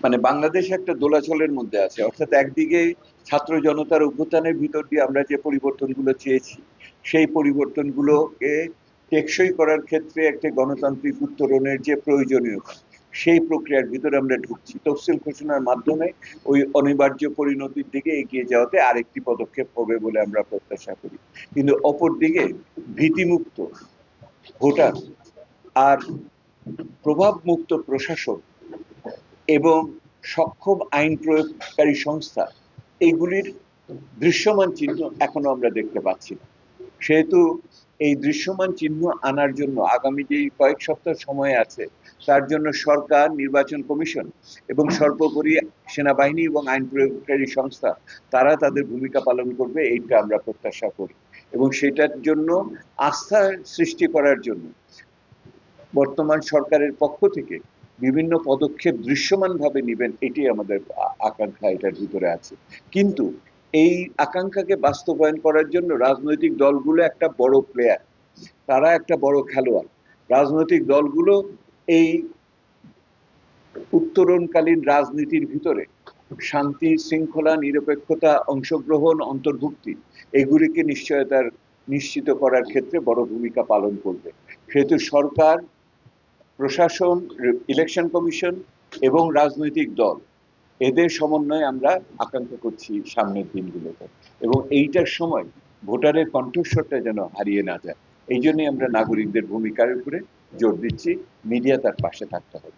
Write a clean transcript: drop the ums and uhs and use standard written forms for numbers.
মানে বাংলাদেশ একটা দোলাচলের মধ্যে আছে, অর্থাৎ একদিকে ছাত্র জনতার অভ্যুত্থানের ভিতর দিয়ে আমরা যে পরিবর্তনগুলো চেয়েছি, সেই পরিবর্তনগুলোকে টেকসই করার ক্ষেত্রে একটা গণতান্ত্রিক উত্তরণের যে প্রয়োজনীয়তা, সেই প্রক্রিয়ার ভিতরে আমরা ঢুকছি। তফসিল ঘোষণার মাধ্যমে ওই অনিবার্য পরিণতির দিকে এগিয়ে যাওয়াতে আরেকটি পদক্ষেপ হবে বলে আমরা প্রত্যাশা করি। কিন্তু অপরদিকে ভীতিমুক্ত ভোটার আর প্রভাবমুক্ত প্রশাসন এবং সক্ষম আইন প্রয়োগকারী সংস্থা, এইগুলির দৃশ্যমান চিহ্ন এখনো আমরা দেখতে পাচ্ছি না। সেহেতু এই দৃশ্যমান চিহ্ন আনার জন্য আগামী যে কয়েক সপ্তাহ সময় আছে, তার জন্য সরকার, নির্বাচন কমিশন এবং সর্বোপরি সেনাবাহিনী এবং আইন প্রয়োগকারী সংস্থা, তারা তাদের ভূমিকা পালন করবে, এইটা আমরা প্রত্যাশা করি। এবং সেটার জন্য আস্থা সৃষ্টি করার জন্য বর্তমান সরকারের পক্ষ থেকে বিভিন্ন পদক্ষেপ দৃশ্যমানভাবে নেবেন, এটি আমাদের আকাঙ্ক্ষা এটার ভিতরে আছে। কিন্তু এই আকাঙ্ক্ষাকে বাস্তবায়ন করার জন্য রাজনৈতিক দলগুলো একটা বড় প্লেয়ার, তারা একটা বড় খেলোয়াড়। রাজনৈতিক দলগুলো এই উত্তরণকালীন রাজনীতির ভিতরে শান্তি, শৃঙ্খলা, নিরপেক্ষতা, অংশগ্রহণ, অন্তর্ভুক্তি, এগুলিকে নিশ্চিত করার ক্ষেত্রে বড় ভূমিকা পালন করবে। সেহেতু সরকার, প্রশাসন, ইলেকশন কমিশন এবং রাজনৈতিক দল, এদের সমন্বয়ে আমরা আকাঙ্ক্ষা করছি সামনের দিনগুলোতে। এবং এইটার সময় ভোটারের কণ্ঠস্বরটা যেন হারিয়ে না যায়, এই জন্যই আমরা নাগরিকদের ভূমিকার উপরে জোর দিচ্ছি। মিডিয়া তার পাশে থাকতে হবে।